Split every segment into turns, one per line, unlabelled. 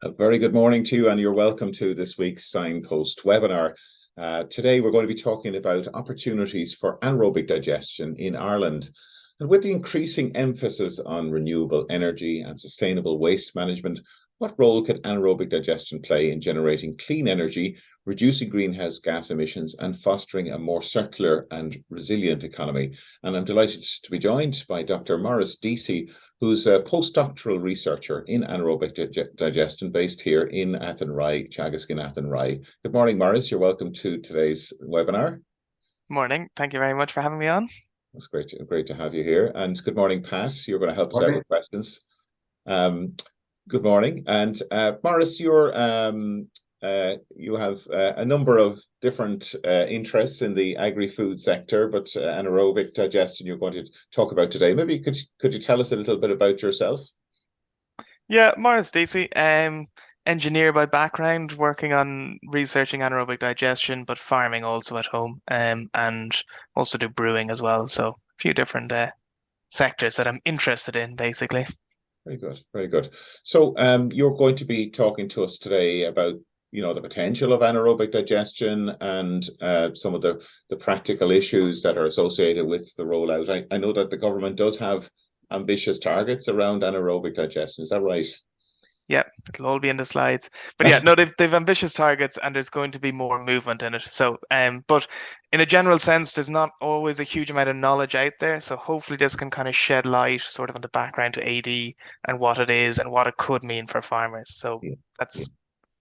A very good morning to you, and you're welcome to this week's Signpost webinar. Today, we're going to be talking about opportunities for anaerobic digestion in Ireland. And with the increasing emphasis on renewable energy and sustainable waste management, what role could anaerobic digestion play in generating clean energy, reducing greenhouse gas emissions, and fostering a more circular and resilient economy? And I'm delighted to be joined by Dr. Maurice Deasy, who's a postdoctoral researcher in anaerobic digestion based here in Athenry, Teagasc in Athenry. Good morning, Maurice. You're welcome to today's webinar.
Morning. Thank you very much for having me on.
It's great to have you here. And good morning, Pat. You're going to help us out with questions. Good morning. And Maurice, you have a number of different interests in the agri-food sector, but anaerobic digestion you're going to talk about today. Maybe could you tell us a little bit about yourself?
Yeah, Maurice Deasy, engineer by background, working on researching anaerobic digestion, but farming also at home, and also do brewing as well. So a few different sectors that I'm interested in, basically.
Very good, very good. So you're going to be talking to us today about the potential of anaerobic digestion and some of the practical issues that are associated with the rollout. I know that the government does have ambitious targets around anaerobic digestion. Is that right?
Yeah, it'll all be in the slides. But yeah, no, they've ambitious targets, and there's going to be more movement in it. So, but in a general sense, there's not always a huge amount of knowledge out there. So hopefully this can kind of shed light sort of on the background to AD and what it is and what it could mean for farmers. So
Yeah.
that's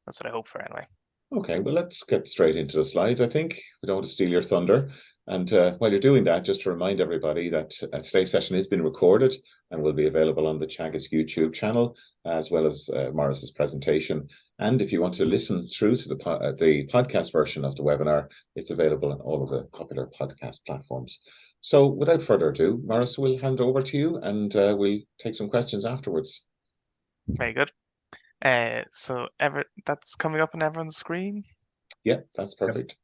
what I hope for anyway.
Okay, well, let's get straight into the slides, I think. We don't want to steal your thunder. And while you're doing that, just to remind everybody that today's session is being recorded and will be available on the Teagasc YouTube channel, as well as Maurice's presentation. And if you want to listen through to the podcast version of the webinar, it's available on all of the popular podcast platforms. So without further ado, Maurice, we'll hand over to you and we'll take some questions afterwards.
Very good. So that's coming up on everyone's screen.
Yeah, that's perfect.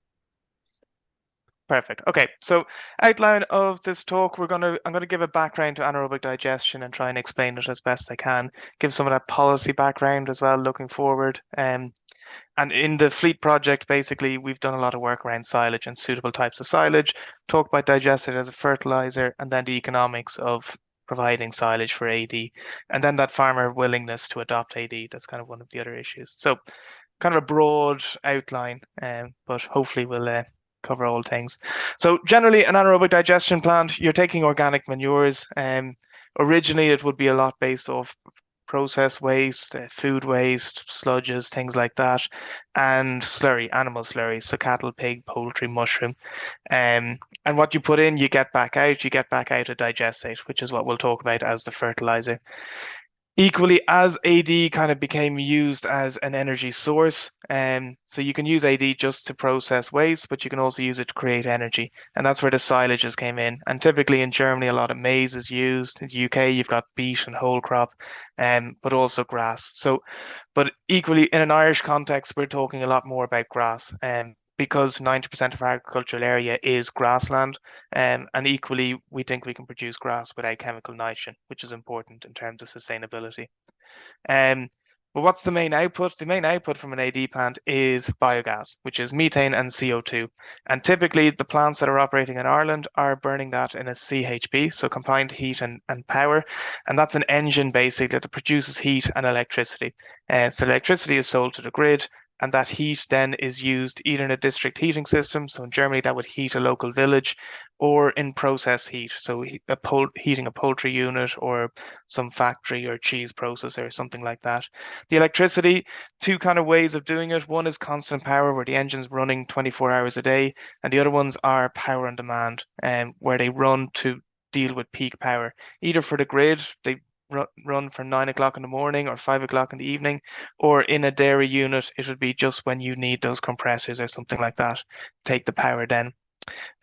Perfect. Okay, so outline of this talk, I'm gonna give a background to anaerobic digestion and try and explain it as best I can. Give some of that policy background as well, looking forward. And in the fleet project, basically, we've done a lot of work around silage and suitable types of silage. Talk about digested as a fertilizer, and then the economics of providing silage for AD, and then that farmer willingness to adopt AD. That's kind of one of the other issues. So, kind of a broad outline, but hopefully we'll cover all things. So generally, an anaerobic digestion plant, you're taking organic manures. Originally, it would be a lot based off process waste, food waste, sludges, things like that, and slurry, animal slurry, so cattle, pig, poultry, mushroom. And what you put in, you get back out. You get back out a digestate, which is what we'll talk about as the fertilizer. Equally, as AD kind of became used as an energy source, so you can use AD just to process waste, but you can also use it to create energy, and that's where the silages came in. And typically in Germany, a lot of maize is used. In the UK, you've got beet and whole crop, but also grass. So, but equally in an Irish context, we're talking a lot more about grass, because 90% of our agricultural area is grassland. And equally, we think we can produce grass without chemical nitrogen, which is important in terms of sustainability. But what's the main output? The main output from an AD plant is biogas, which is methane and CO2. And typically, the plants that are operating in Ireland are burning that in a CHP, so combined heat and power. And that's an engine basically that produces heat and electricity. So electricity is sold to the grid, and that heat then is used either in a district heating system, so in Germany that would heat a local village, or in process heat, so heating a poultry unit or some factory or cheese processor or something like that. The electricity, two kind of ways of doing it. One is constant power, where the engine's running 24 hours a day, and the other ones are power on demand, where they run to deal with peak power, either for the grid, they run from 9 o'clock in the morning or 5 o'clock in the evening, or in a dairy unit, it would be just when you need those compressors or something like that, take the power then.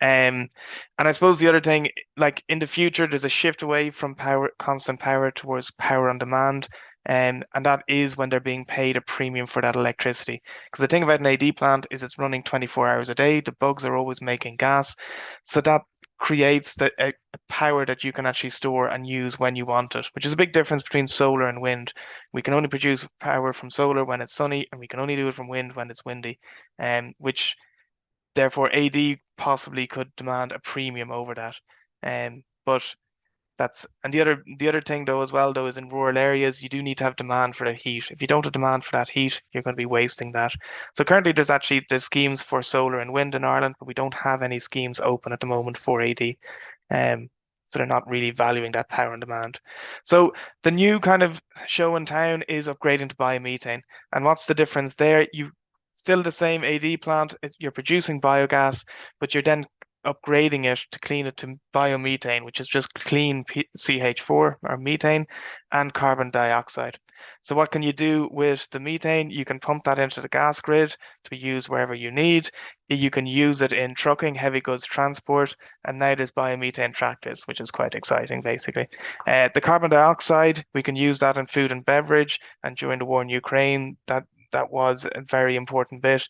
And I suppose the other thing, like in the future, there's a shift away from constant power towards power on demand. And that is when they're being paid a premium for that electricity. Because the thing about an AD plant is it's running 24 hours a day. The bugs are always making gas. So that creates a power that you can actually store and use when you want it, which is a big difference between solar and wind. We can only produce power from solar when it's sunny, and we can only do it from wind when it's windy, which therefore AD possibly could demand a premium over that. But the other thing though as well though is in rural areas you do need to have demand for the heat. If you don't have demand for that heat, you're going to be wasting that. So currently there's schemes for solar and wind in Ireland, but we don't have any schemes open at the moment for AD. So they're not really valuing that power and demand. So the new kind of show in town is upgrading to biomethane. And what's the difference there? You still the same AD plant, you're producing biogas, but you're then upgrading it to clean it to biomethane, which is just clean CH4 or methane and carbon dioxide. So what can you do with the methane? You can pump that into the gas grid to be used wherever you need. You can use it in trucking, heavy goods transport, and now there's biomethane tractors, which is quite exciting, basically. The carbon dioxide, we can use that in food and beverage, and during the war in Ukraine, that was a very important bit.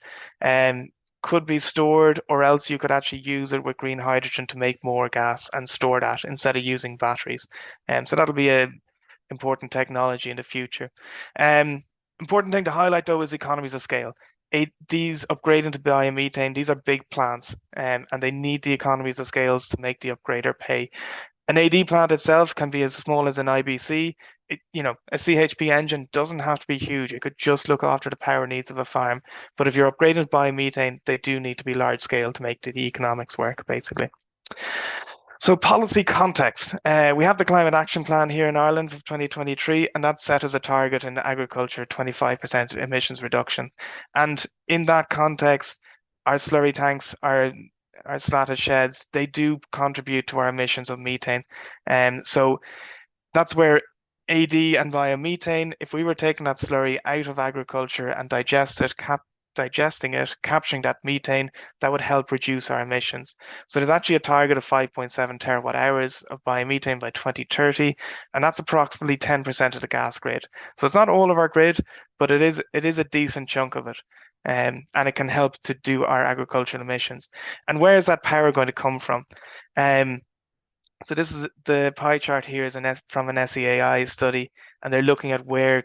Could be stored, or else you could actually use it with green hydrogen to make more gas and store that instead of using batteries. So that'll be a important technology in the future. Important thing to highlight though is economies of scale. These upgrading to biomethane, these are big plants, and they need the economies of scales to make the upgrader pay. An AD plant itself can be as small as an IBC. A CHP engine doesn't have to be huge. It could just look after the power needs of a farm. But if you're upgraded by methane, they do need to be large scale to make the economics work, basically. So policy context. We have the Climate Action Plan here in Ireland for 2023, and that's set as a target in agriculture, 25% emissions reduction. And in that context, our slurry tanks, our slatted sheds, they do contribute to our emissions of methane. So that's where AD and biomethane, if we were taking that slurry out of agriculture and digesting it, capturing that methane, that would help reduce our emissions. So there's actually a target of 5.7 terawatt hours of biomethane by 2030, and that's approximately 10% of the gas grid. So it's not all of our grid, but it is a decent chunk of it. And it can help to do our agricultural emissions. And where is that power going to come from? So this is the pie chart here is from an SEAI study, and they're looking at where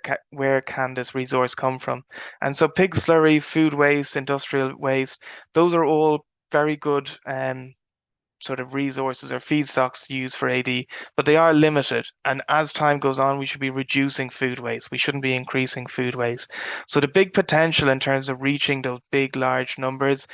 can this resource come from. And so pig slurry, food waste, industrial waste, those are all very good sort of resources or feedstocks used for AD, but they are limited. And as time goes on, we should be reducing food waste. We shouldn't be increasing food waste. So the big potential in terms of reaching those big, large numbers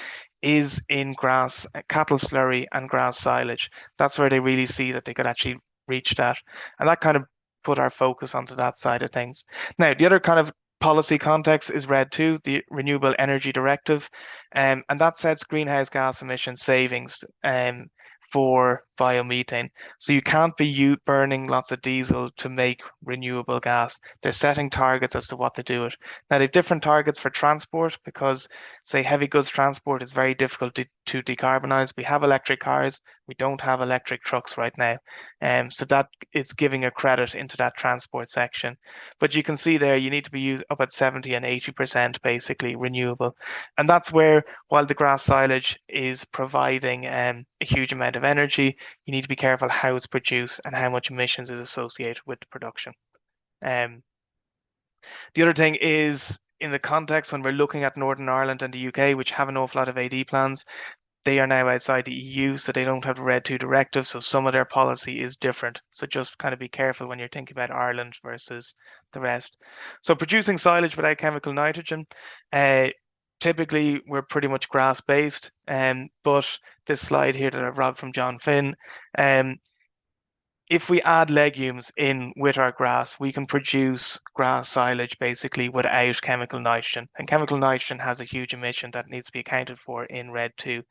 is in grass, cattle slurry and grass silage. That's where they really see that they could actually reach that. And that kind of put our focus onto that side of things. Now, the other kind of policy context is RED II, the Renewable Energy Directive, and that sets greenhouse gas emission savings for biomethane. So you can't be burning lots of diesel to make renewable gas. They're setting targets as to what to do it. Now they have different targets for transport because, say, heavy goods transport is very difficult to decarbonize. We have electric cars, we don't have electric trucks right now. So that is giving a credit into that transport section. But you can see there, you need to be up at 70 and 80% basically renewable. And that's where, while the grass silage is providing a huge amount of energy, you need to be careful how it's produced and how much emissions is associated with the production. The other thing is, in the context when we're looking at Northern Ireland and the UK, which have an awful lot of AD plans, they are now outside the EU, so they don't have the RED II directive, so some of their policy is different. So just kind of be careful when you're thinking about Ireland versus the rest. So producing silage without chemical nitrogen, typically we're pretty much grass based, but this slide here that I've robbed from John Finn, if we add legumes in with our grass, we can produce grass silage basically without chemical nitrogen. And chemical nitrogen has a huge emission that needs to be accounted for in RED II.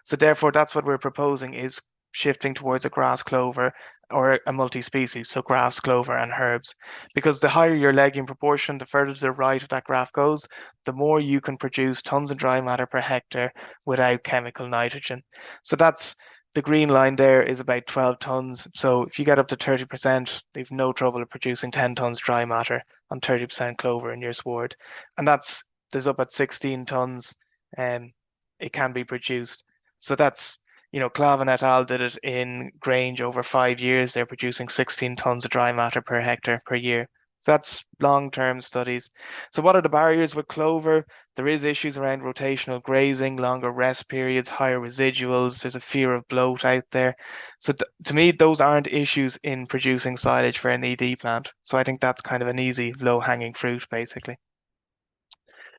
So therefore, that's what we're proposing, is shifting towards a grass clover or a multi-species, so grass, clover, and herbs. Because the higher your legume proportion, the further to the right of that graph goes, the more you can produce tons of dry matter per hectare without chemical nitrogen. So that's the green line there is about 12 tons. So if you get up to 30%, they've no trouble producing 10 tons dry matter on 30% clover in your sward. And there's up at 16 tons, and it can be produced. So that's, Clavin et al. Did it in Grange over 5 years. They're producing 16 tons of dry matter per hectare per year. So that's long-term studies. So what are the barriers with clover? There is issues around rotational grazing, longer rest periods, higher residuals. There's a fear of bloat out there. So to me, those aren't issues in producing silage for an ED plant. So I think that's kind of an easy, low-hanging fruit, basically.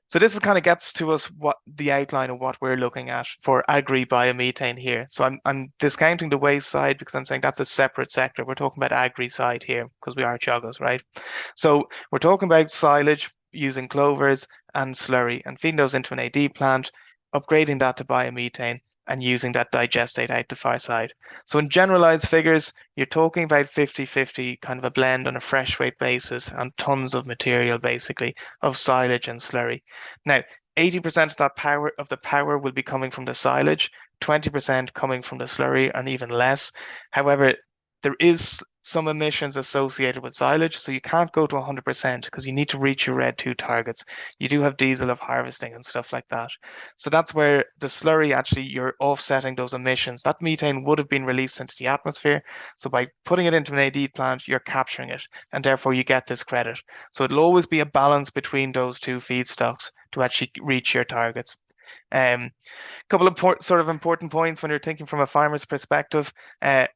So this is kind of gets to us what the outline of what we're looking at for agri-biomethane here. So I'm discounting the waste side because I'm saying that's a separate sector. We're talking about agri side here because we are Teagasc, right? So we're talking about silage using clovers and slurry and feeding those into an AD plant, upgrading that to biomethane and using that digestate out the far side. So in generalized figures, you're talking about 50-50 kind of a blend on a fresh weight basis and tons of material basically of silage and slurry. Now, 80% of the power will be coming from the silage, 20% coming from the slurry, and even less. However, there is some emissions associated with silage, so you can't go to 100% because you need to reach your RED 2 targets. You do have diesel of harvesting and stuff like that. So that's where the slurry, actually, you're offsetting those emissions. That methane would have been released into the atmosphere. So by putting it into an AD plant, you're capturing it, and therefore you get this credit. So it'll always be a balance between those two feedstocks to actually reach your targets. Couple of sort of important points when you're thinking from a farmer's perspective.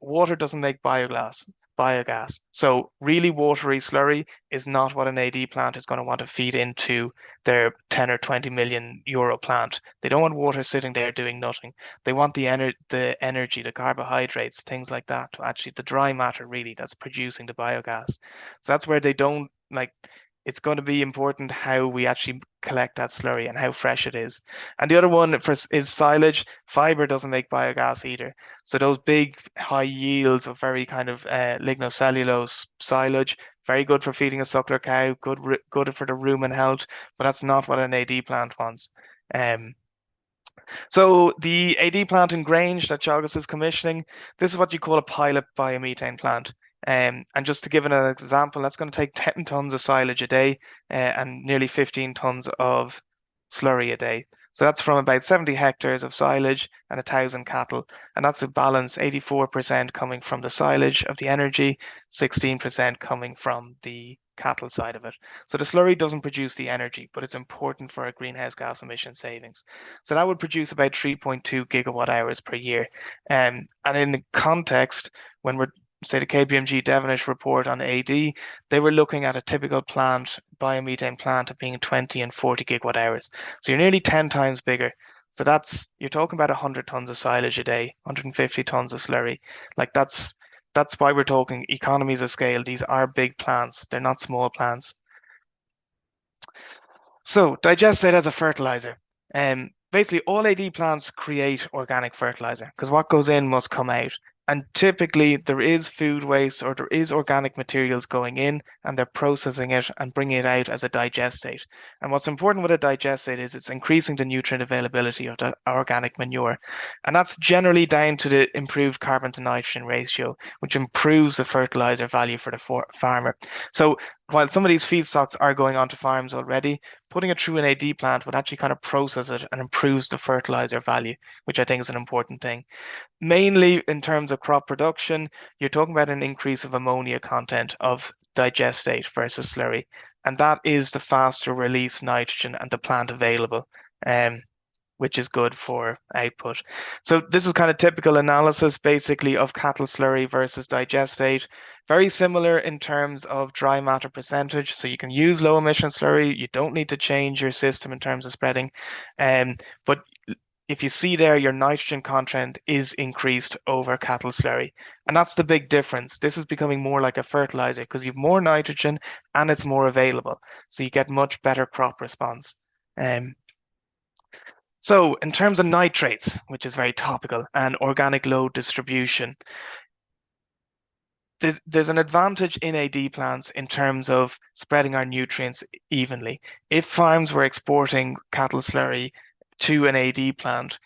Water doesn't make biogas. So really watery slurry is not what an AD plant is going to want to feed into their 10 or 20 million euro plant. They don't want water sitting there doing nothing. They want the energy, the carbohydrates, things like that, to actually the dry matter really that's producing the biogas. So that's where they don't like. It's going to be important how we actually collect that slurry and how fresh it is. And the other one is silage. Fiber doesn't make biogas either. So those big high yields of very kind of lignocellulose silage, very good for feeding a suckler cow, good for the rumen health, but that's not what an AD plant wants. So the AD plant in Grange that Teagasc is commissioning, this is what you call a pilot biomethane plant. And just to give an example, that's going to take 10 tons of silage a day and nearly 15 tons of slurry a day. So that's from about 70 hectares of silage and 1,000 cattle. And that's a balance, 84% coming from the silage of the energy, 16% coming from the cattle side of it. So the slurry doesn't produce the energy, but it's important for our greenhouse gas emission savings. So that would produce about 3.2 gigawatt hours per year. And in the context, when we're say the KPMG Devonish report on AD, they were looking at a typical plant, biomethane plant, of being 20 and 40 gigawatt hours. So you're nearly 10 times bigger. So you're talking about 100 tons of silage a day, 150 tons of slurry. Like that's why we're talking economies of scale. These are big plants. They're not small plants. So digestate as a fertilizer. Basically, all AD plants create organic fertilizer because what goes in must come out. And typically there is food waste or there is organic materials going in and they're processing it and bringing it out as a digestate. And what's important with a digestate is it's increasing the nutrient availability of the organic manure. And that's generally down to the improved carbon to nitrogen ratio, which improves the fertilizer value for the farmer. So while some of these feedstocks are going onto farms already, putting it through an AD plant would actually kind of process it and improves the fertilizer value, which I think is an important thing. Mainly in terms of crop production, you're talking about an increase of ammonia content of digestate versus slurry. And that is the faster release nitrogen and the plant available, which is good for output. So this is kind of typical analysis basically of cattle slurry versus digestate. Very similar in terms of dry matter percentage. So you can use low emission slurry. You don't need to change your system in terms of spreading. But if you see there, your nitrogen content is increased over cattle slurry. And that's the big difference. This is becoming more like a fertilizer because you have more nitrogen and it's more available. So you get much better crop response. So in terms of nitrates, which is very topical, and organic load distribution, there's an advantage in AD plants in terms of spreading our nutrients evenly. If farms were exporting cattle slurry to an AD plant,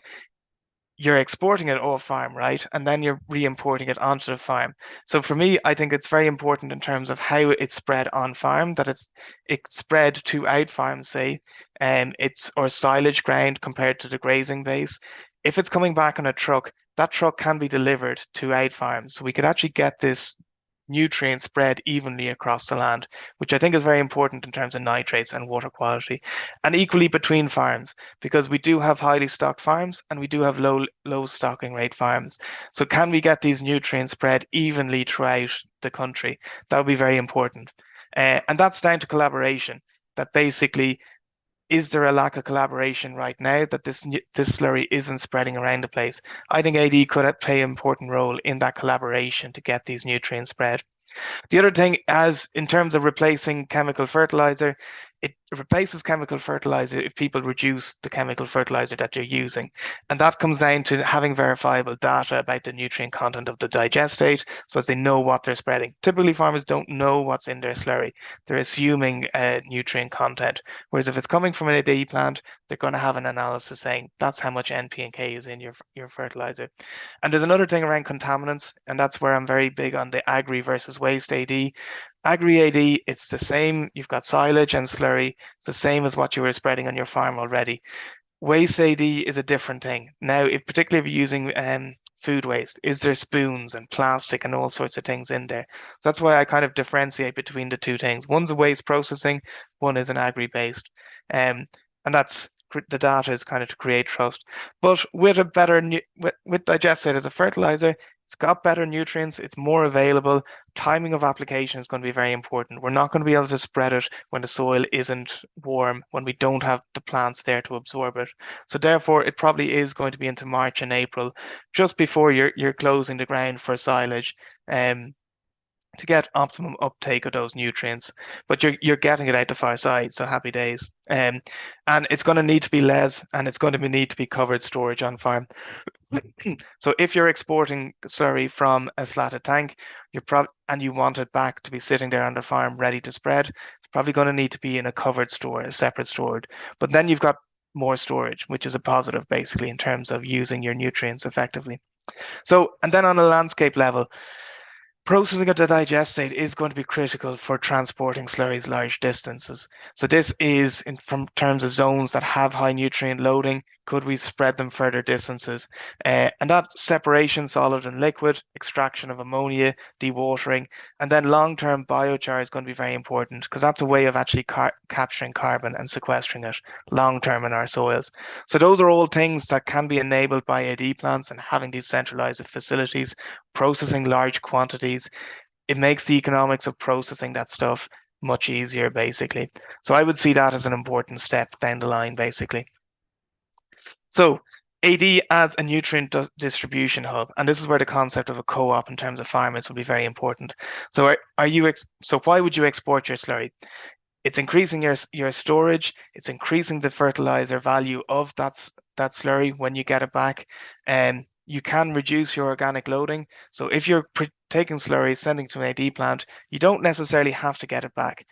you're exporting it off farm, right? And then you're re-importing it onto the farm. So for me, I think it's very important in terms of how it's spread on farm, that it's spread to out farm, say, or silage ground compared to the grazing base. If it's coming back on a truck, that truck can be delivered to 8 farms. So we could actually get this nutrient spread evenly across the land, which I think is very important in terms of nitrates and water quality, and equally between farms, because we do have highly stocked farms and we do have low stocking rate farms. So can we get these nutrients spread evenly throughout the country? That would be very important. And that's down to collaboration. That basically, is there a lack of collaboration right now that this slurry isn't spreading around the place? I think AD could play an important role in that collaboration to get these nutrients spread. The other thing, as in terms of replacing chemical fertilizer, it replaces chemical fertilizer if people reduce the chemical fertilizer that you're using. And that comes down to having verifiable data about the nutrient content of the digestate, so as they know what they're spreading. Typically, farmers don't know what's in their slurry. They're assuming nutrient content. Whereas if it's coming from an AD plant, they're going to have an analysis saying that's how much NP and K is in your fertilizer. And there's another thing around contaminants, and that's where I'm very big on the agri versus waste AD. Agri AD, it's the same. You've got silage and slurry. It's the same as what you were spreading on your farm already. Waste AD is a different thing. Now, particularly if you're using food waste, is there spoons and plastic and all sorts of things in there? So that's why I kind of differentiate between the two things. One's a waste processing, one is an agri-based. And that's the data is kind of to create trust. But with a better with digestate as a fertilizer, it's got better nutrients, it's more available. Timing of application is going to be very important. We're not going to be able to spread it when the soil isn't warm, when we don't have the plants there to absorb it. So therefore, it probably is going to be into March and April, just before you're closing the ground for silage. To get optimum uptake of those nutrients, but you're getting it out the far side, so happy days. And it's going to need to be les, and it's going to need to be covered storage on farm. So if you're exporting slurry from a slatted tank, and you want it back to be sitting there on the farm ready to spread, it's probably going to need to be in a covered store, a separate stored. But then you've got more storage, which is a positive basically in terms of using your nutrients effectively. So, and then on a landscape level, processing of the digestate is going to be critical for transporting slurries large distances. So this is from terms of zones that have high nutrient loading. Could we spread them further distances? And that separation, solid and liquid, extraction of ammonia, dewatering, and then long-term biochar is going to be very important because that's a way of actually capturing carbon and sequestering it long-term in our soils. So those are all things that can be enabled by AD plants and having these centralized facilities, processing large quantities. It makes the economics of processing that stuff much easier, basically. So I would see that as an important step down the line, basically. So AD as a nutrient distribution hub, and this is where the concept of a co-op in terms of farmers will be very important. So so why would you export your slurry? It's increasing your storage. It's increasing the fertilizer value of that slurry when you get it back. And you can reduce your organic loading. So if you're taking slurry, sending to an AD plant, you don't necessarily have to get it back.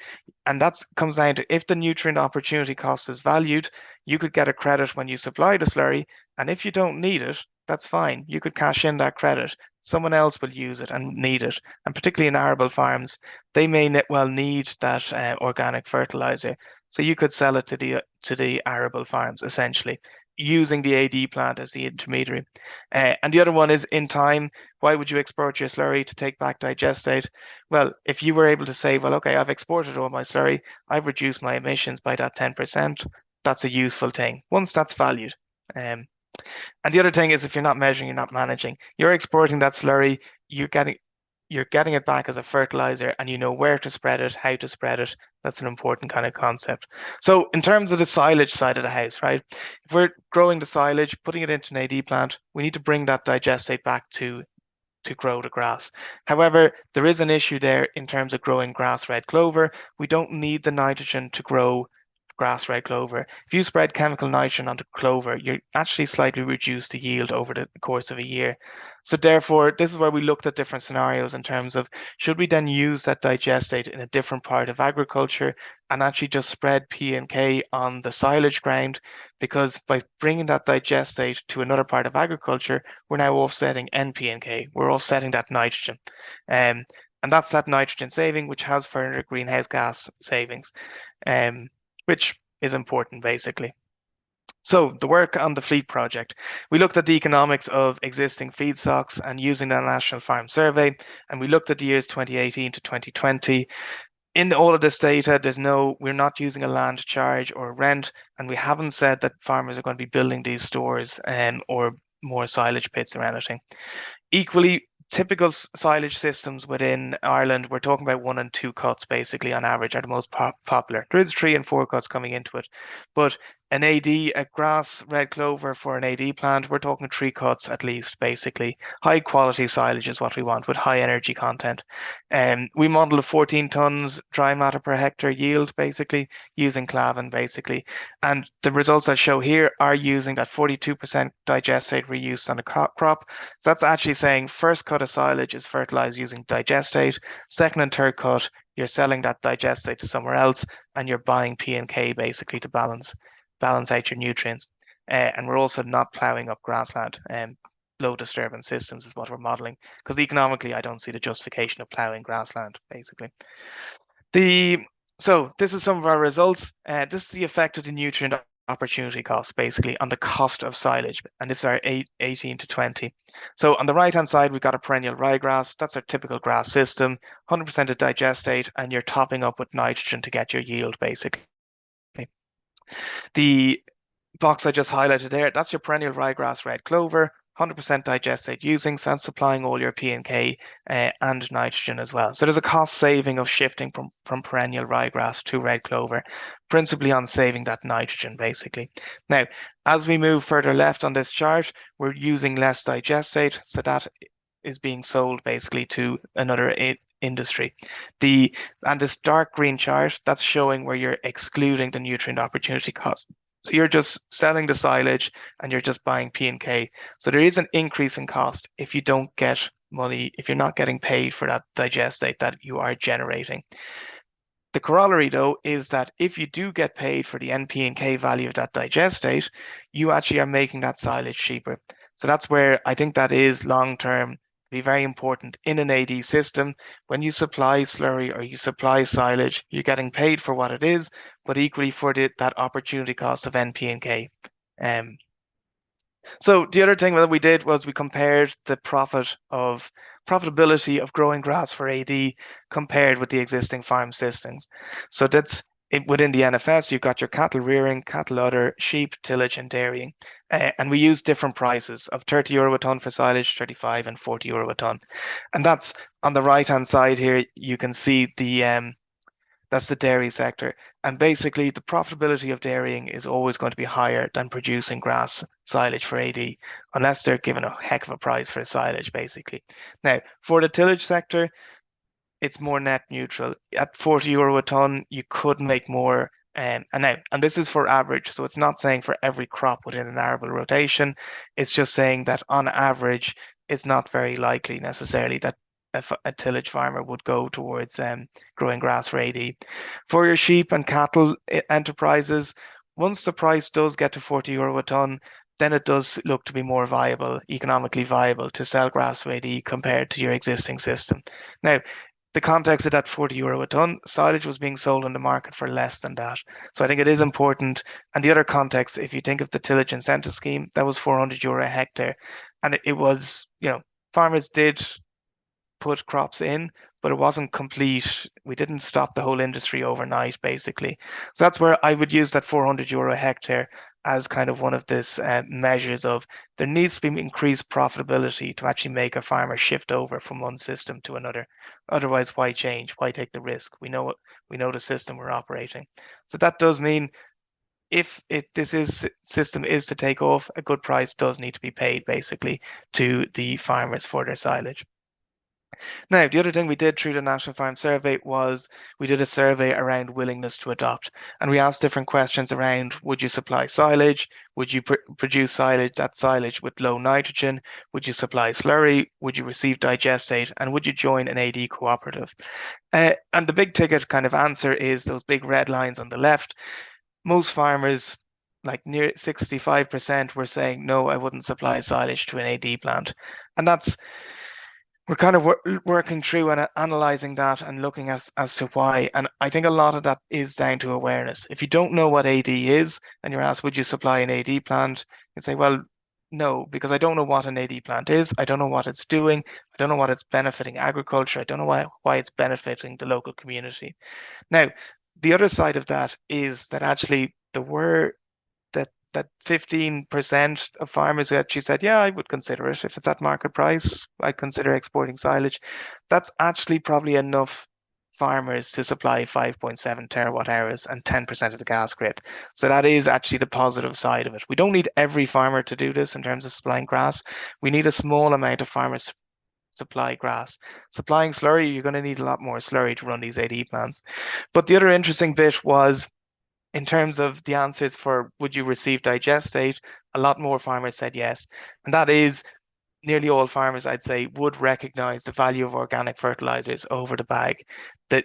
And that comes down to if the nutrient opportunity cost is valued, you could get a credit when you supply the slurry. And if you don't need it, that's fine. You could cash in that credit. Someone else will use it and need it. And particularly in arable farms, they may well need that organic fertilizer. So you could sell it to the arable farms, essentially, using the AD plant as the intermediary. And the other one is in time. Why would you export your slurry to take back digestate? Well, if you were able to say, well, okay, I've exported all my slurry, I've reduced my emissions by that 10%, that's a useful thing once that's valued. And the other thing is if you're not measuring, you're not managing. You're exporting that slurry, you're getting it back as a fertilizer and you know where to spread it, how to spread it. That's an important kind of concept. So in terms of the silage side of the house, right? If we're growing the silage, putting it into an AD plant, we need to bring that digestate back to grow the grass. However, there is an issue there in terms of growing grass red clover. We don't need the nitrogen to grow grass red clover. If you spread chemical nitrogen onto clover, you actually slightly reduce the yield over the course of a year. So therefore, this is where we looked at different scenarios in terms of should we then use that digestate in a different part of agriculture and actually just spread P and K on the silage ground, because by bringing that digestate to another part of agriculture, we're now offsetting NP and K. We're offsetting that nitrogen. And that's that nitrogen saving, which has further greenhouse gas savings. Which is important, basically. So the work on the fleet project, we looked at the economics of existing feedstocks and using the National Farm Survey, and we looked at the years 2018 to 2020. In all of this data, we're not using a land charge or rent, and we haven't said that farmers are going to be building these stores or more silage pits or anything. Equally, typical silage systems within Ireland, we're talking about 1 and 2 cuts basically on average are the most popular. There is 3 and 4 cuts coming into it, but an AD, a grass red clover for an AD plant, we're talking 3 cuts at least basically. High quality silage is what we want with high energy content. We model a 14 tons dry matter per hectare yield basically using clavin basically. And the results I show here are using that 42% digestate reuse on a crop. So that's actually saying first cut of silage is fertilized using digestate, second and third cut, you're selling that digestate to somewhere else, and you're buying P and K basically to balance out your nutrients. And we're also not ploughing up grassland. Low disturbance systems is what we're modeling, because economically I don't see the justification of ploughing grassland basically. So this is some of our results. This is the effect of the nutrient opportunity cost basically on the cost of silage, and this is our 18 to 20. So on the right hand side we've got a perennial ryegrass. That's our typical grass system, 100% of digestate, and you're topping up with nitrogen to get your yield basically. The box I just highlighted there, that's your perennial ryegrass red clover, 100% digestate using, so that's supplying all your P and K and nitrogen as well. So there's a cost saving of shifting from perennial ryegrass to red clover, principally on saving that nitrogen basically. Now, as we move further left on this chart, we're using less digestate, so that is being sold basically to another industry. And this dark green chart, that's showing where you're excluding the nutrient opportunity cost. So you're just selling the silage and you're just buying P and K. So there is an increase in cost if you don't get money, if you're not getting paid for that digestate that you are generating. The corollary, though, is that if you do get paid for the NP and K value of that digestate, you actually are making that silage cheaper. So that's where I think that is long-term be very important in an AD system. When you supply slurry or you supply silage, you're getting paid for what it is, but equally for that opportunity cost of NP and K. So the other thing that we did was we compared the profitability of growing grass for AD compared with the existing farm systems. So that's within the NFS, you've got your cattle rearing, cattle udder, sheep, tillage, and dairying. And we use different prices of €30 a ton for silage, 35 and €40 a ton. And that's on the right-hand side here, you can see that's the dairy sector. And basically the profitability of dairying is always going to be higher than producing grass silage for AD, unless they're given a heck of a price for silage, basically. Now, for the tillage sector, it's more net neutral. At €40 a ton, you could make more. And this is for average, so it's not saying for every crop within an arable rotation. It's just saying that on average, it's not very likely necessarily that a tillage farmer would go towards growing grass for AD. For your sheep and cattle enterprises, once the price does get to €40 a ton, then it does look to be more viable, economically viable to sell grass for AD compared to your existing system. Now, the context of that €40 a ton, silage was being sold on the market for less than that. So I think it is important. And the other context, if you think of the tillage incentive scheme, that was €400 a hectare. And it was, farmers did put crops in, but it wasn't complete. We didn't stop the whole industry overnight, basically. So that's where I would use that €400 a hectare as kind of one of this measures of there needs to be increased profitability to actually make a farmer shift over from one system to another. Otherwise, why change? Why take the risk? We know the system we're operating. So that does mean if this system is to take off, a good price does need to be paid basically to the farmers for their silage. Now, the other thing we did through the National Farm Survey was we did a survey around willingness to adopt. And we asked different questions around, would you supply silage? Would you produce silage with low nitrogen? Would you supply slurry? Would you receive digestate? And would you join an AD cooperative? And the big ticket kind of answer is those big red lines on the left. Most farmers, like near 65%, were saying, no, I wouldn't supply silage to an AD plant. And that's we're kind of working through and analyzing that and looking at as to why. And I think a lot of that is down to awareness. If you don't know what AD is and you're asked, would you supply an AD plant? You say, well, no, because I don't know what an AD plant is. I don't know what it's doing. I don't know what it's benefiting agriculture. I don't know why it's benefiting the local community. Now, the other side of that is that actually there were that 15% of farmers who actually said, yeah, I would consider it. If it's at market price, I'd consider exporting silage. That's actually probably enough farmers to supply 5.7 terawatt hours and 10% of the gas grid. So that is actually the positive side of it. We don't need every farmer to do this in terms of supplying grass. We need a small amount of farmers to supply grass. Supplying slurry, you're going to need a lot more slurry to run these AD plants. But the other interesting bit was in terms of the answers for would you receive digestate, a lot more farmers said yes. And that is nearly all farmers, I'd say, would recognize the value of organic fertilizers over the bag, that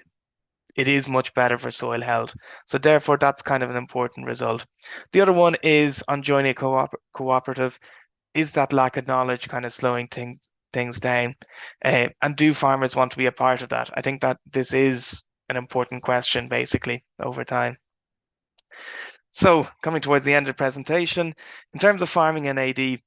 it is much better for soil health. So therefore, that's kind of an important result. The other one is on joining a cooperative, is that lack of knowledge kind of slowing things down? And do farmers want to be a part of that? I think that this is an important question, basically, over time. So coming towards the end of the presentation, in terms of farming and AD,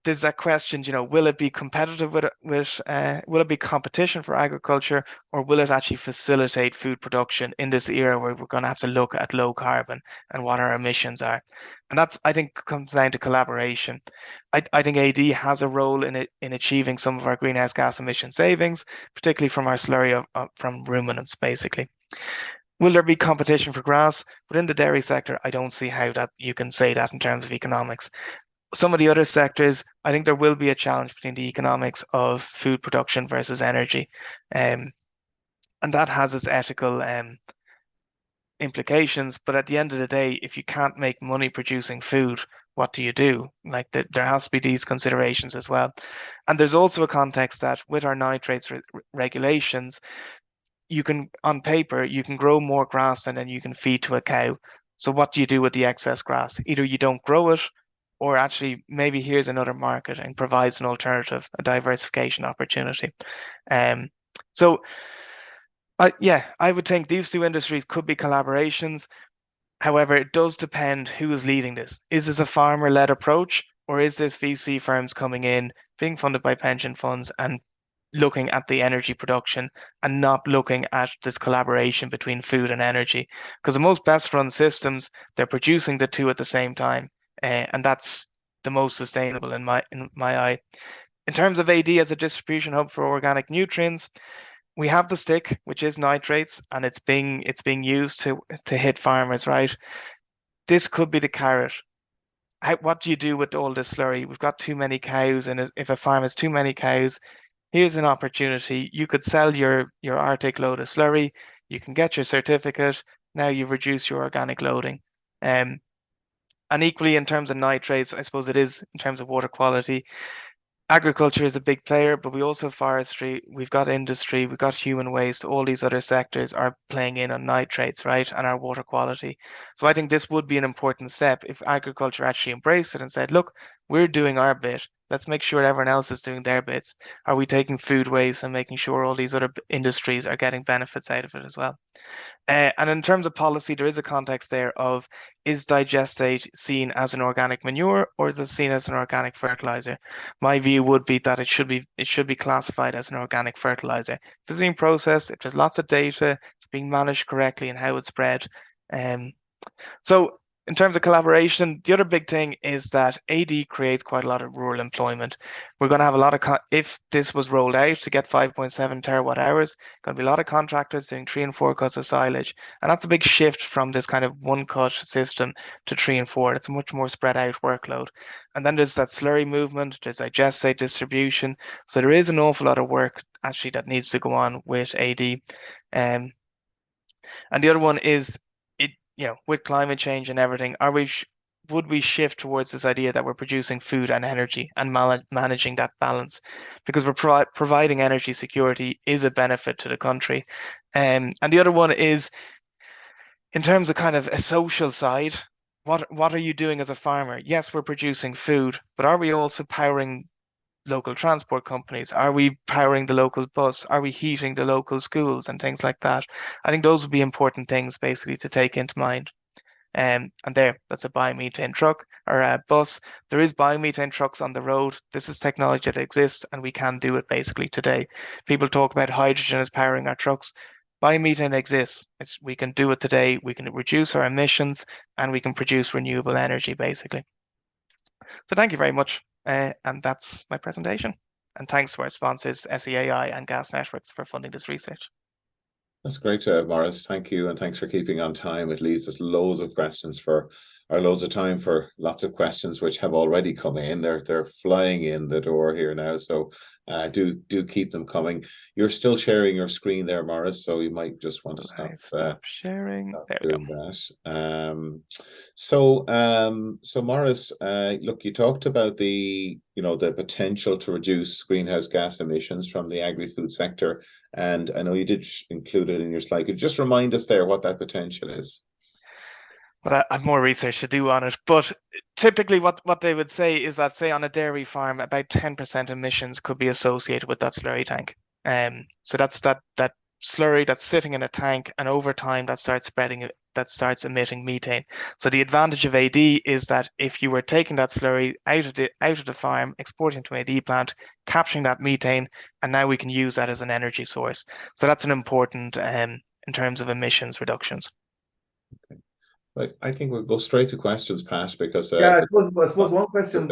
there's that question, will it be competitive will it be competition for agriculture, or will it actually facilitate food production in this era where we're going to have to look at low carbon and what our emissions are? And that's, I think, comes down to collaboration. I think AD has a role in achieving some of our greenhouse gas emission savings, particularly from our slurry from ruminants, basically. Will there be competition for grass? Within the dairy sector, I don't see how that you can say that in terms of economics. Some of the other sectors, I think there will be a challenge between the economics of food production versus energy. And that has its ethical implications. But at the end of the day, if you can't make money producing food, what do you do? Like there has to be these considerations as well. And there's also a context that with our nitrates regulations, you can, on paper, you can grow more grass and then you can feed to a cow. So what do you do with the excess grass? Either you don't grow it, or actually maybe here's another market and provides an alternative, a diversification opportunity. So yeah, I would think these two industries could be collaborations. However, it does depend who is leading this. Is this a farmer-led approach, or is this VC firms coming in, being funded by pension funds and looking at the energy production and not looking at this collaboration between food and energy? Because the most best run systems, they're producing the two at the same time, and that's the most sustainable in my eye. In terms of AD as a distribution hub for organic nutrients, we have the stick, which is nitrates, and it's being used to hit farmers, right? This could be the carrot. What do you do with all this slurry? We've got too many cows, and if a farm has too many cows, here's an opportunity. You could sell your Arctic load of slurry. You can get your certificate. Now you've reduced your organic loading. And equally in terms of nitrates, I suppose it is in terms of water quality. Agriculture is a big player, but we also have forestry, we've got industry, we've got human waste, all these other sectors are playing in on nitrates, right? And our water quality. So I think this would be an important step if agriculture actually embraced it and said, look, we're doing our bit. Let's make sure everyone else is doing their bits. Are we taking food waste and making sure all these other industries are getting benefits out of it as well? And in terms of policy, there is a context there of, is digestate seen as an organic manure, or is it seen as an organic fertilizer? My view would be that it should be classified as an organic fertilizer. If it's being processed, if there's lots of data, it's being managed correctly and how it's spread. So in terms of collaboration, the other big thing is that AD creates quite a lot of rural employment. We're going to have a lot of, if this was rolled out to get 5.7 terawatt hours, going to be a lot of contractors doing 3 and 4 cuts of silage. And that's a big shift from this kind of one cut system to 3 and 4. It's a much more spread out workload. And then there's that slurry movement, there's digestate distribution. So there is an awful lot of work actually that needs to go on with AD. And the other one is, with climate change and everything, would we shift towards this idea that we're producing food and energy and managing that balance? Because we're providing energy security is a benefit to the country. And the other one is, in terms of kind of a social side, what are you doing as a farmer? Yes, we're producing food, but are we also powering local transport companies? Are we powering the local bus? Are we heating the local schools and things like that? I think those would be important things basically to take into mind. And that's a biomethane truck or a bus. There is biomethane trucks on the road. This is technology that exists, and we can do it basically today. People talk about hydrogen as powering our trucks. Biomethane exists. We can do it today. We can reduce our emissions, and we can produce renewable energy basically. So thank you very much, and that's my presentation. And thanks to our sponsors, SEAI and Gas Networks, for funding this research.
That's great, Maurice. Thank you, and thanks for keeping on time. It leaves us loads of time for lots of questions which have already come in. They're flying in the door here now, so do keep them coming. You're still sharing your screen there, Maurice, so you might just want to
stop sharing. There we
doing
go.
That. So Maurice, look, you talked about the potential to reduce greenhouse gas emissions from the agri-food sector. And I know you did include it in your slide. Could you just remind us there what that potential is?
Well, I have more research to do on it, but typically what they would say is that, say, on a dairy farm, about 10% emissions could be associated with that slurry tank. So that's that slurry that's sitting in a tank, and over time that starts emitting methane. So the advantage of AD is that if you were taking that slurry out of the farm, exporting to an AD plant, capturing that methane, and now we can use that as an energy source. So that's an important in terms of emissions reductions.
Okay. Right. I think we'll go straight to questions, Pat, because
I suppose one question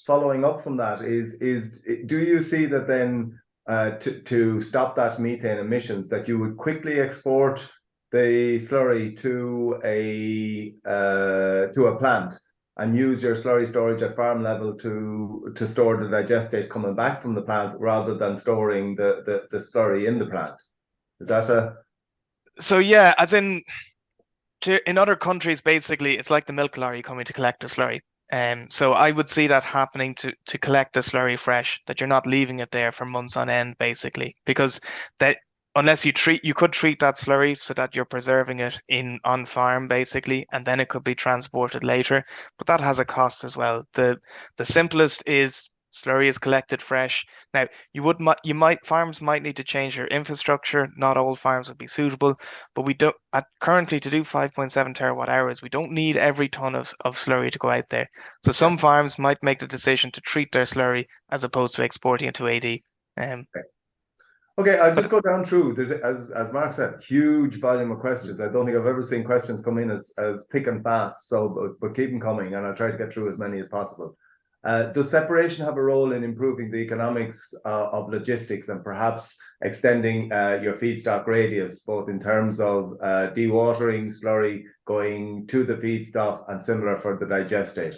following up from that is do you see that then to stop that methane emissions, that you would quickly export the slurry to a plant and use your slurry storage at farm level to store the digestate coming back from the plant, rather than storing the slurry in the plant? Is that
so? Yeah, as in other countries, basically, it's like the milk lorry coming to collect the slurry. So I would see that happening to collect the slurry fresh, that you're not leaving it there for months on end, basically, because that unless you could treat that slurry so that you're preserving it on farm, basically, and then it could be transported later. But that has a cost as well. The simplest is slurry is collected fresh. Now, farms might need to change their infrastructure. Not all farms would be suitable, but we don't currently, to do 5.7 terawatt hours, we don't need every ton of slurry to go out there. So some farms might make the decision to treat their slurry as opposed to exporting it to AD.
Okay, I'll just go down through. There's, as Mark said, huge volume of questions. I don't think I've ever seen questions come in as thick and fast. So, but keep them coming, and I'll try to get through as many as possible. Does separation have a role in improving the economics of logistics, and perhaps extending your feedstock radius, both in terms of dewatering slurry going to the feedstock and similar for the digestate?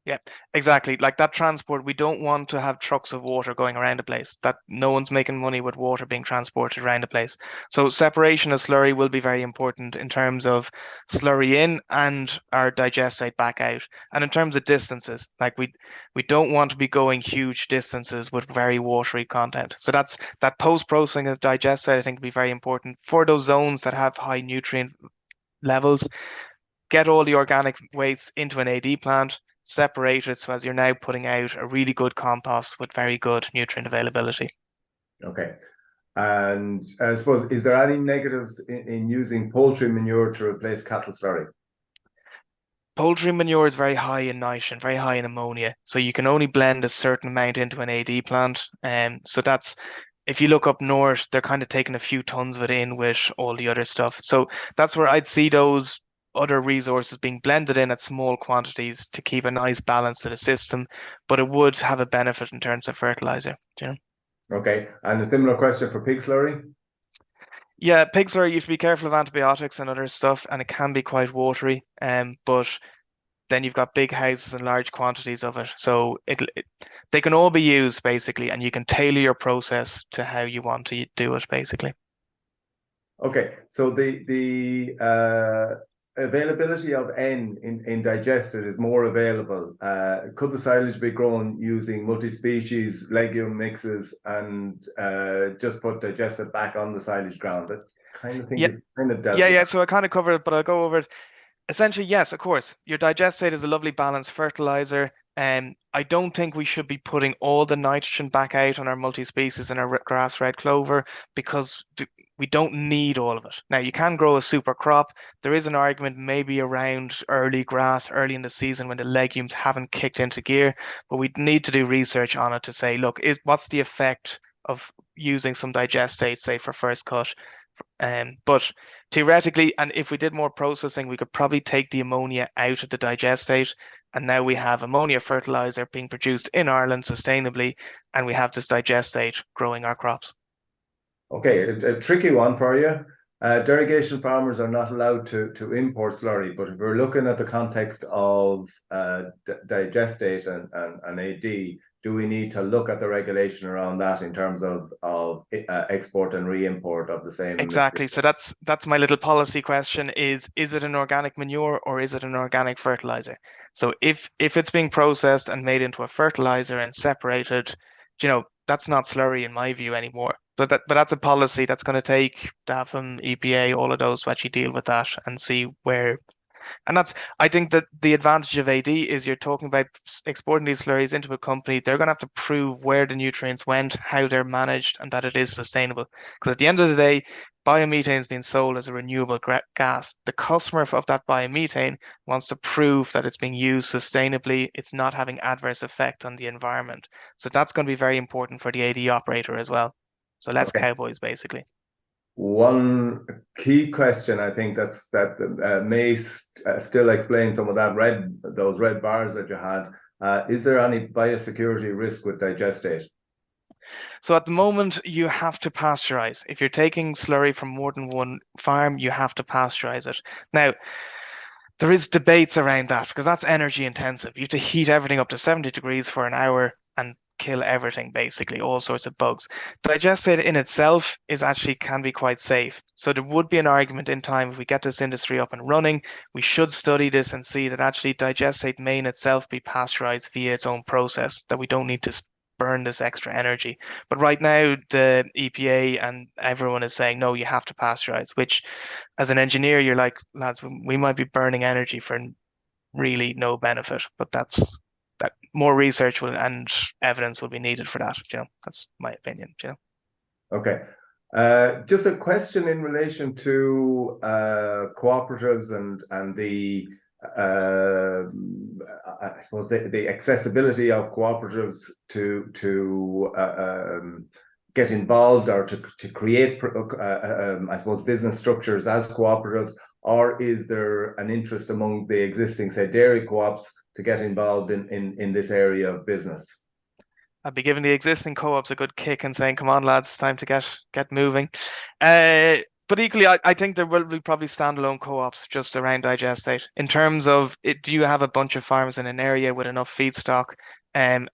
Yeah, exactly. Like that transport, we don't want to have trucks of water going around a place. That no one's making money with water being transported around a place. So separation of slurry will be very important in terms of slurry in and our digestate back out. And in terms of distances, like we don't want to be going huge distances with very watery content. So that's that post-processing of digestate, I think, will be very important for those zones that have high nutrient levels. Get all the organic waste into an AD plant, separate it, so as you're now putting out a really good compost with very good nutrient availability.
Okay. And I suppose, is there any negatives in using poultry manure to replace cattle slurry?
Poultry manure is very high in nitrogen, very high in ammonia. So you can only blend a certain amount into an AD plant. So that's, if you look up north, they're kind of taking a few tons of it in with all the other stuff. So that's where I'd see those other resources being blended in at small quantities to keep a nice balance to the system, but it would have a benefit in terms of fertilizer. You know?
Okay, and a similar question for pig slurry?
Yeah, pig slurry, you have to be careful of antibiotics and other stuff, and it can be quite watery. But then you've got big houses and large quantities of it, so they can all be used basically, and you can tailor your process to how you want to do it basically.
Okay, so the availability of N in digested is more available. Could the silage be grown using multi-species legume mixes and just put digested back on the silage ground? I kind of think you kind of dealt with that.
So I kind of covered it, but I'll go over it. Essentially, yes, of course. Your digestate is a lovely balanced fertilizer. I don't think we should be putting all the nitrogen back out on our multi-species and our grass red clover, because we don't need all of it. Now, you can grow a super crop. There is an argument maybe around early grass, early in the season when the legumes haven't kicked into gear, but we need to do research on it to say, look, what's the effect of using some digestate, say, for first cut? But theoretically, and if we did more processing, we could probably take the ammonia out of the digestate, and now we have ammonia fertilizer being produced in Ireland sustainably, and we have this digestate growing our crops.
Okay, a tricky one for you. Derogation farmers are not allowed to import slurry, but if we're looking at the context of digestate and AD, do we need to look at the regulation around that in terms of export and re-import of the same?
Exactly. So that's my little policy question: is it an organic manure or is it an organic fertilizer? So if it's being processed and made into a fertilizer and separated, that's not slurry in my view anymore. But that's a policy that's going to take DAFM, EPA, all of those to actually deal with that and see where. And I think that the advantage of AD is you're talking about exporting these slurries into a company. They're going to have to prove where the nutrients went, how they're managed, and that it is sustainable. Because at the end of the day, biomethane is being sold as a renewable gas. The customer of that biomethane wants to prove that it's being used sustainably. It's not having adverse effect on the environment. So that's going to be very important for the AD operator as well. So less cowboys, basically.
One key question, I think that may still explain some of those red bars that you had. Is there any biosecurity risk with digestate?
So at the moment, you have to pasteurize. If you're taking slurry from more than one farm, you have to pasteurize it. Now, there is debates around that because that's energy intensive. You have to heat everything up to 70 degrees for an hour and kill everything, basically, all sorts of bugs. Digestate in itself can be quite safe. So there would be an argument in time if we get this industry up and running, we should study this and see that actually digestate may in itself be pasteurized via its own process, that we don't need to burn this extra energy. But right now, the EPA and everyone is saying, no, you have to pasteurize, which as an engineer, you're like, lads, we might be burning energy for really no benefit, but that more research and evidence will be needed for that. That's my opinion.
Okay. Just a question in relation to cooperatives and the I suppose the accessibility of cooperatives to get involved or to create I suppose business structures as cooperatives, or is there an interest among the existing, say, dairy co-ops to get involved in this area of business?
I'd be giving the existing co-ops a good kick and saying, come on, lads, time to get moving. But equally, I think there will be probably standalone co-ops just around digestate. In terms of do you have a bunch of farms in an area with enough feedstock? And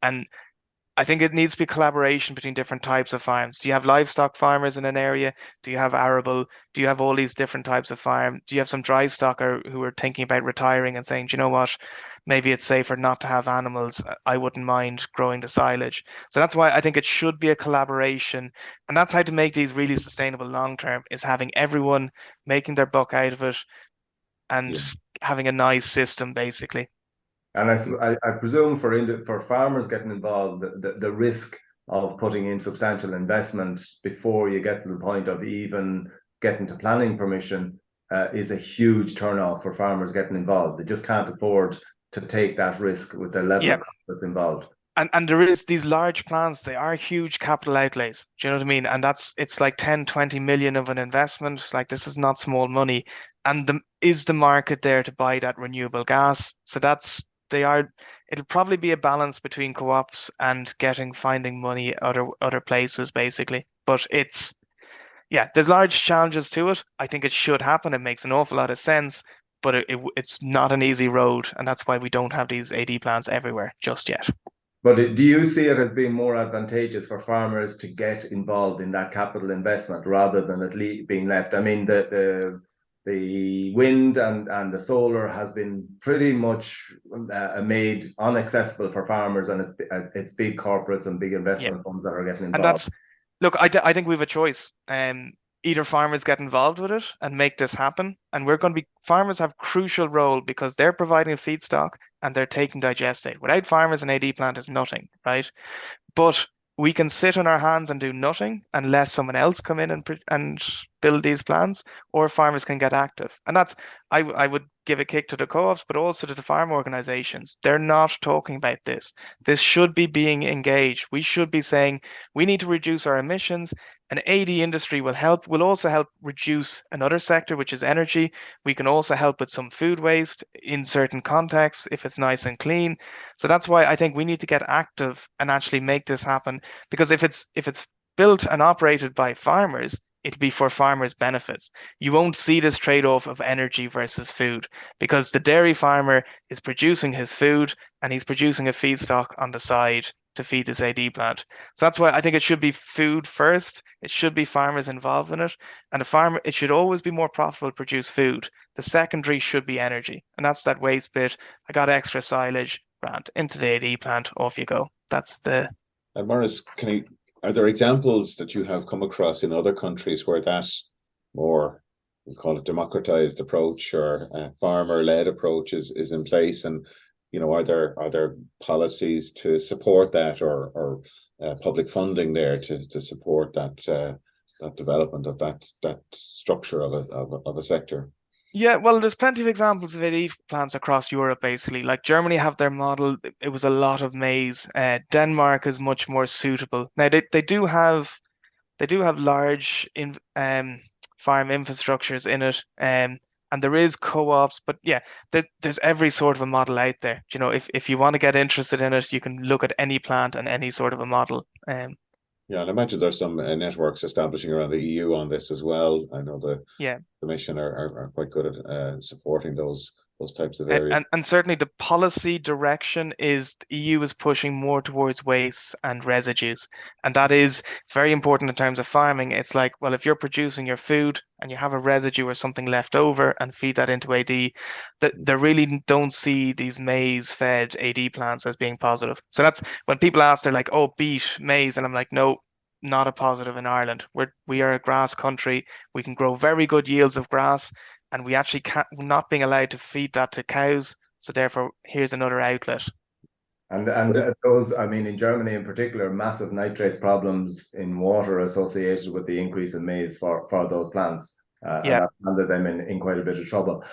I think it needs to be collaboration between different types of farms. Do you have livestock farmers in an area? Do you have arable? Do you have all these different types of farm? Do you have some dry stocker who are thinking about retiring and saying, do you know what? Maybe it's safer not to have animals. I wouldn't mind growing the silage. So that's why I think it should be a collaboration. And that's how to make these really sustainable long term, is having everyone making their buck out of it and having a nice system, basically.
And I presume for farmers getting involved, the risk of putting in substantial investment before you get to the point of even getting to planning permission is a huge turnoff for farmers getting involved. They just can't afford to take that risk with the level of cost that's involved.
And there is these large plans, they are huge capital outlays. Do you know what I mean? And it's like 10, 20 million of an investment. Like, this is not small money. And is the market there to buy that renewable gas? So it'll probably be a balance between co-ops and finding money other places, basically. But there's large challenges to it. I think it should happen. It makes an awful lot of sense, but it's not an easy road. And that's why we don't have these AD plants everywhere just yet.
But do you see it as being more advantageous for farmers to get involved in that capital investment rather than being left? I mean, the wind and the solar has been pretty much made inaccessible for farmers, and it's big corporates and big investment funds that are getting involved.
And look, I think we have a choice. either farmers get involved with it and make this happen, and farmers have crucial role because they're providing a feedstock and they're taking digestate. Without farmers, an AD plant is nothing, right? But we can sit on our hands and do nothing unless someone else come in and build these plants, or farmers can get active. And that's I would give a kick to the co-ops, but also to the farm organizations. They're not talking about this. This should be being engaged. We should be saying we need to reduce our emissions. An AD industry will also help reduce another sector, which is energy. We can also help with some food waste in certain contexts if it's nice and clean. So that's why I think we need to get active and actually make this happen. Because if it's built and operated by farmers, it'll be for farmers' benefits. You won't see this trade-off of energy versus food, because the dairy farmer is producing his food and he's producing a feedstock on the side to feed this AD plant. So that's why I think it should be food first. It should be farmers involved in it. And it should always be more profitable to produce food. The secondary should be energy. And that's that waste bit. I got extra silage, grant into the AD plant, off you go. That's the...
Maurice, are there examples that you have come across in other countries where that more, we'll call it democratized approach or farmer-led approach is in place? And are there policies to support that or public funding there to support that development of that structure of a sector?
Yeah, well, there's plenty of examples of AD plants across Europe, basically. Like Germany have their model. It was a lot of maize. Denmark is much more suitable. Now they do have large farm infrastructures in it. And there is co-ops, but yeah, there's every sort of a model out there. If you want to get interested in it, you can look at any plant and any sort of a model.
Yeah, and I imagine there's some networks establishing around the EU on this as well. I know the Commission are quite good at supporting those types of areas.
And certainly the policy direction is the EU is pushing more towards wastes and residues. And it's very important in terms of farming. It's like, well, if you're producing your food and you have a residue or something left over and feed that into AD, that they really don't see these maize-fed AD plants as being positive. So that's when people ask, they're like, oh, beet, maize. And I'm like, no, not a positive in Ireland. We are a grass country. We can grow very good yields of grass, and we actually can't, we're not being allowed to feed that to cows. So therefore, here's another outlet.
And those, I mean, in Germany in particular, massive nitrates problems in water associated with the increase in maize for those plants. And that landed them in quite a bit of trouble.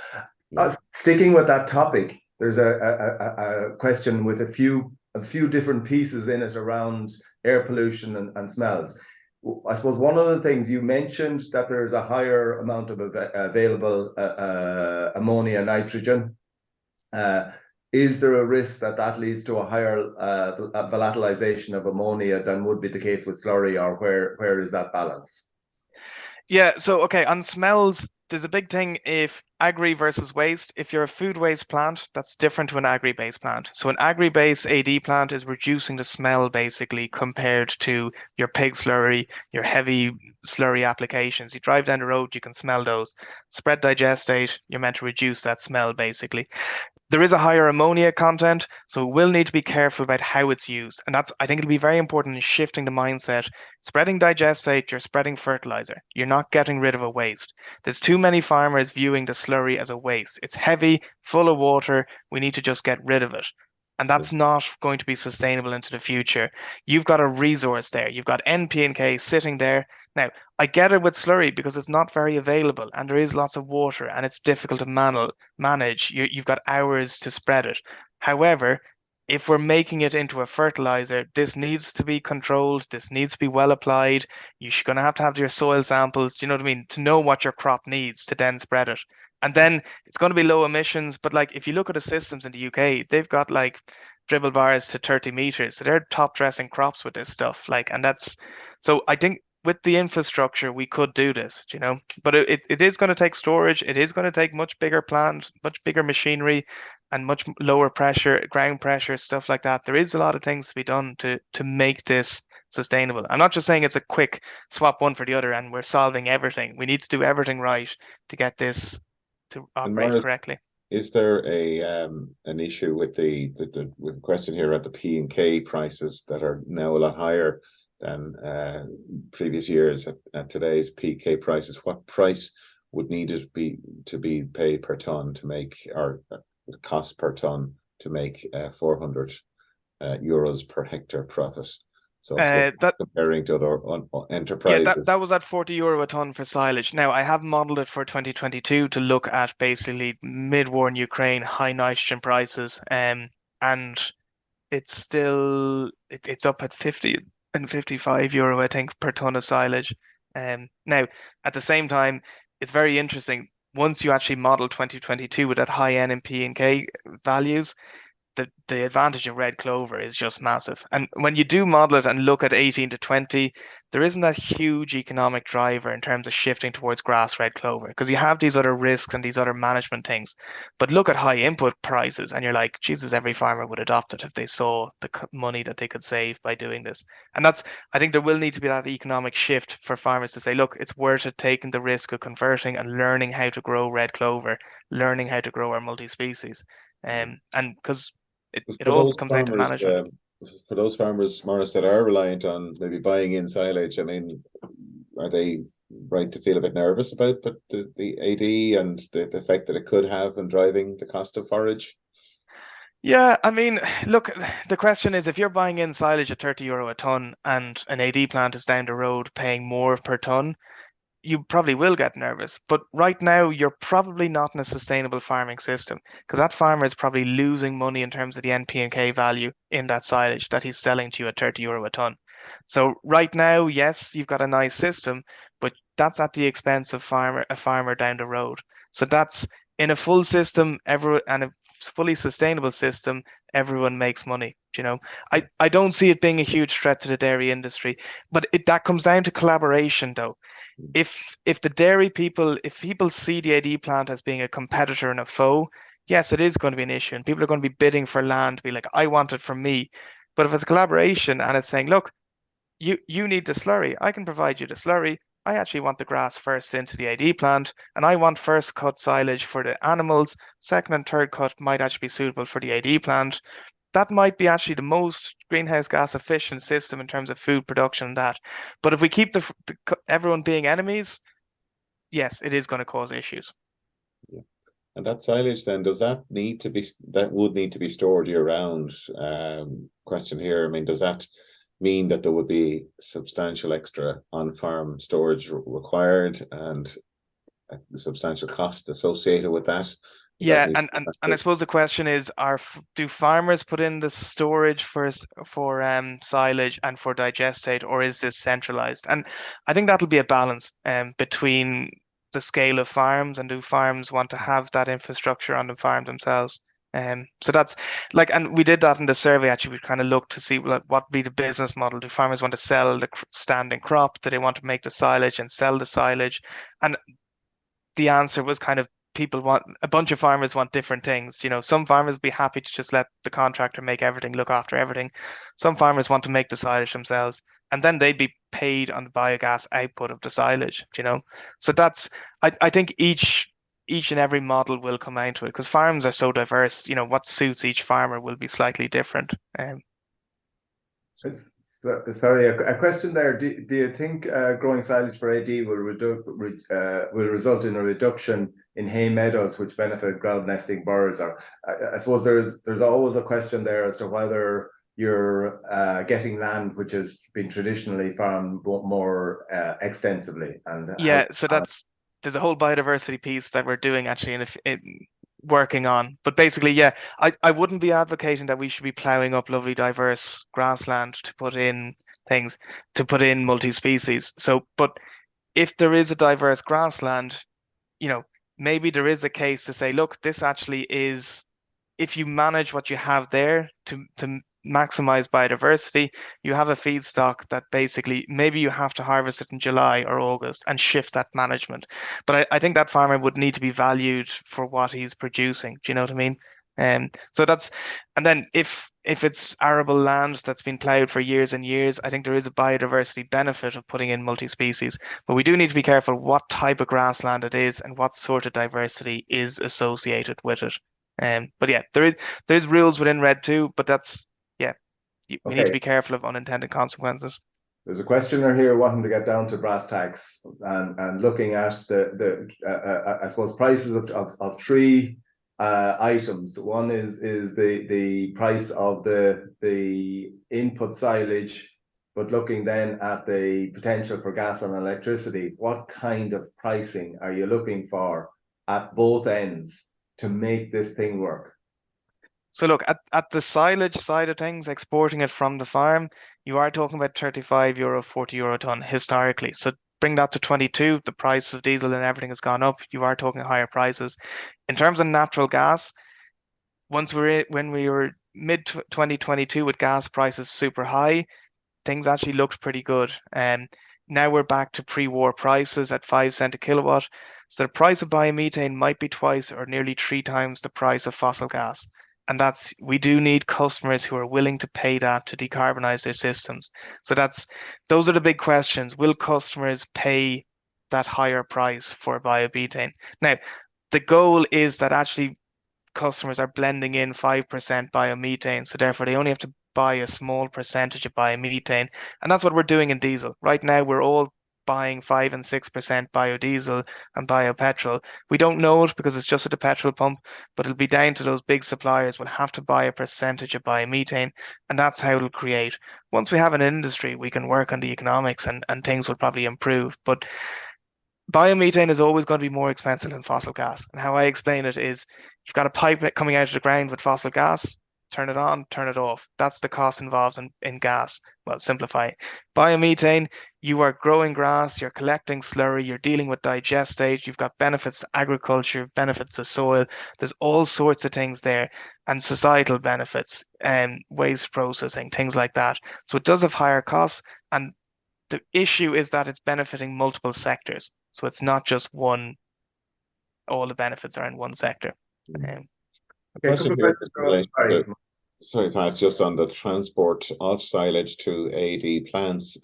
Sticking with that topic, there's a question with a few different pieces in it around air pollution and smells. I suppose one of the things you mentioned, that there's a higher amount of available ammonia, nitrogen. Is there a risk that leads to a higher volatilization of ammonia than would be the case with slurry, or where is that balance?
Yeah, so okay, on smells, there's a big thing if agri versus waste. If you're a food waste plant, that's different to an agri-based plant. So an agri-based AD plant is reducing the smell basically compared to your pig slurry, your heavy slurry applications. You drive down the road, you can smell those. Spread digestate, you're meant to reduce that smell basically. There is a higher ammonia content, so we'll need to be careful about how it's used. And I think it'll be very important in shifting the mindset. Spreading digestate, you're spreading fertilizer. You're not getting rid of a waste. There's too many farmers viewing the slurry as a waste. It's heavy, full of water. We need to just get rid of it. And that's not going to be sustainable into the future. You've got a resource there. You've got N, P, and K sitting there. Now, I get it with slurry because it's not very available and there is lots of water and it's difficult to manage. You've got hours to spread it. However, if we're making it into a fertilizer, this needs to be controlled. This needs to be well applied. You're going to have your soil samples, do you know what I mean, to know what your crop needs to then spread it. And then it's going to be low emissions. But like if you look at the systems in the UK, they've got like dribble bars to 30 meters. So they're top dressing crops with this stuff. So I think with the infrastructure, we could do this, but it is going to take storage. It is going to take much bigger plant, much bigger machinery and much lower pressure, ground pressure, stuff like that. There is a lot of things to be done to make this sustainable. I'm not just saying it's a quick swap one for the other and we're solving everything. We need to do everything right to get this to operate correctly.
Is there an issue with the question here at the P and K prices that are now a lot higher than previous years at today's PK prices. What price would need to be paid per ton to make, or cost per ton to make 400 euros per hectare profit? So
That
comparing to other
Yeah,
enterprises.
that was at 40 euro a ton for silage. Now, I have modeled it for 2022 to look at basically mid-war in Ukraine, high nitrogen prices, and it's still it's up at 50 and 55 euro, I think, per ton of silage. Now, at the same time, it's very interesting. Once you actually model 2022 with that high N and P and K values, the advantage of red clover is just massive. And when you do model it and look at 18 to 20, there isn't that huge economic driver in terms of shifting towards grass red clover because you have these other risks and these other management things. But look at high input prices and you're like, Jesus, every farmer would adopt it if they saw the money that they could save by doing this. And I think there will need to be that economic shift for farmers to say, look, it's worth it taking the risk of converting and learning how to grow red clover, learning how to grow our multi-species. And because it
For
all
those
comes down to
farmers,
management.
for those farmers, Maurice, that are reliant on maybe buying in silage, I mean, are they right to feel a bit nervous about the AD and the effect that it could have on driving the cost of forage?
Yeah, I mean, look, the question is if you're buying in silage at 30 euro a ton and an AD plant is down the road paying more per ton, you probably will get nervous. But right now, you're probably not in a sustainable farming system because that farmer is probably losing money in terms of the NP and K value in that silage that he's selling to you at 30 euro a ton. So right now, yes, you've got a nice system, but that's at the expense of a farmer down the road. So that's in a full system, and a fully sustainable system, everyone makes money. You know, I don't see it being a huge threat to the dairy industry, but that comes down to collaboration though. If the dairy people, if people see the AD plant as being a competitor and a foe, yes, it is going to be an issue, and people are going to be bidding for land to be like, I want it for me. But if it's a collaboration and it's saying, look, you need the slurry, I can provide you the slurry. I actually want the grass first into the AD plant, and I want first cut silage for the animals. Second and third cut might actually be suitable for the AD plant. That might be actually the most greenhouse gas efficient system in terms of food production and that. But if we keep everyone being enemies, yes, it is going to cause issues.
Yeah. And that silage then, that would need to be stored year round? Question here, I mean, does that mean that there would be substantial extra on-farm storage required and a substantial cost associated with that?
Yeah, and I suppose the question is, do farmers put in the storage for silage and for digestate, or is this centralized? And I think that'll be a balance between the scale of farms and do farms want to have that infrastructure on the farm themselves. So that's like, and we did that in the survey. Actually, we kind of looked to see like what be the business model. Do farmers want to sell the standing crop? Do they want to make the silage and sell the silage? And the answer was kind of a bunch of farmers want different things. You know, some farmers be happy to just let the contractor make everything, look after everything. Some farmers want to make the silage themselves, and then they'd be paid on the biogas output of the silage, you know. So I think each and every model will come out to it because farms are so diverse, you know, what suits each farmer will be slightly different.
Sorry, a question there. Do you think growing silage for AD will result in a reduction in hay meadows, which benefit ground nesting birds? Or I suppose there's always a question there as to whether you're getting land which has been traditionally farmed more extensively. And
yeah, so there's a whole biodiversity piece that we're doing actually, and if working on. But basically, yeah, I wouldn't be advocating that we should be ploughing up lovely diverse grassland to put in multi-species. So, but if there is a diverse grassland, you know, maybe there is a case to say, look, this actually is, if you manage what you have there to maximize biodiversity, you have a feedstock that basically maybe you have to harvest it in July or August and shift that management. But I think that farmer would need to be valued for what he's producing. Do you know what I mean? So and then if it's arable land that's been ploughed for years and years, I think there is a biodiversity benefit of putting in multi-species. But we do need to be careful what type of grassland it is and what sort of diversity is associated with it. But yeah, there's rules within RED too, but we need to be careful of unintended consequences.
There's a questioner here wanting to get down to brass tacks and looking at the I suppose prices of three items. One is the price of the input silage, but looking then at the potential for gas and electricity. What kind of pricing are you looking for at both ends to make this thing work?
So look, at the silage side of things, exporting it from the farm, you are talking about €35, €40 a ton historically. So bring that to 22, the price of diesel and everything has gone up. You are talking higher prices. In terms of natural gas, when we were mid 2022 with gas prices super high, things actually looked pretty good. And now we're back to pre-war prices at 5 cents a kilowatt. So the price of biomethane might be twice or nearly three times the price of fossil gas. And we do need customers who are willing to pay that to decarbonize their systems. So those are the big questions. Will customers pay that higher price for biomethane? Now, the goal is that actually customers are blending in 5% biomethane. So therefore they only have to buy a small percentage of biomethane. And that's what we're doing in diesel. Right now, we're all buying 5 and 6% biodiesel and biopetrol. We don't know it because it's just at the petrol pump, but it'll be down to those big suppliers will have to buy a percentage of biomethane, and that's how it'll create. Once we have an industry, we can work on the economics and things will probably improve. But biomethane is always going to be more expensive than fossil gas. And how I explain it is you've got a pipe coming out of the ground with fossil gas, turn it on, turn it off. That's the cost involved in gas. Well, simplify. Biomethane, you are growing grass, you're collecting slurry, you're dealing with digestate, you've got benefits to agriculture, benefits to soil. There's all sorts of things there and societal benefits and waste processing, things like that. So it does have higher costs. And the issue is that it's benefiting multiple sectors. So it's not just one, all the benefits are in one sector.
Okay,
Question here sorry, Pat, just on the transport of silage to AD plants.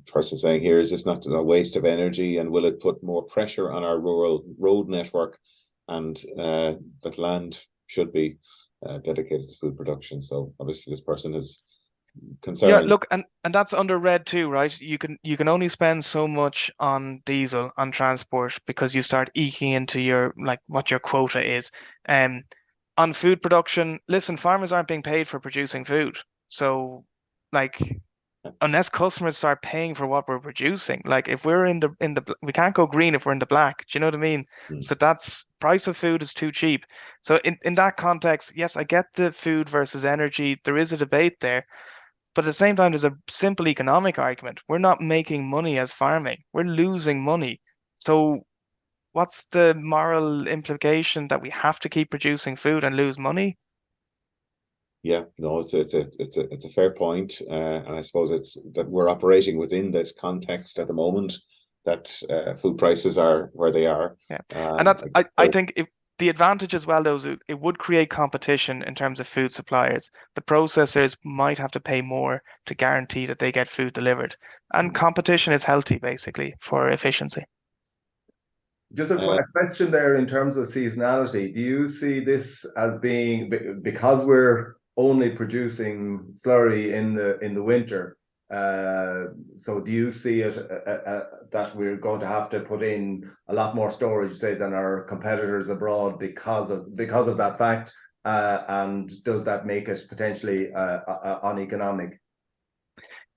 Person saying here, is this not a waste of energy and will it put more pressure on our rural road network and that land should be dedicated to food production? So obviously this person is concerned.
Yeah, look, and that's under RED too, right? You can only spend so much on diesel on transport because you start eking into your what your quota is. On food production, listen, farmers aren't being paid for producing food. So unless customers start paying for what we're producing, like if we're we can't go green if we're in the black. Do you know what I mean? So that's price of food is too cheap. So in that context, yes, I get the food versus energy. There is a debate there. But at the same time, there's a simple economic argument. We're not making money as farming. We're losing money. So what's the moral implication that we have to keep producing food and lose money?
Yeah, no, it's a fair point, and I suppose it's that we're operating within this context at the moment that food prices are where they are.
Yeah, and that's I think if the advantage as well, though, is it would create competition in terms of food suppliers. The processors might have to pay more to guarantee that they get food delivered, and competition is healthy, basically, for efficiency.
Just a question there in terms of seasonality. Do you see this as being, because we're only producing slurry in the winter, so do you see it that we're going to have to put in a lot more storage, say, than our competitors abroad because of that fact? And does that make it potentially uneconomic?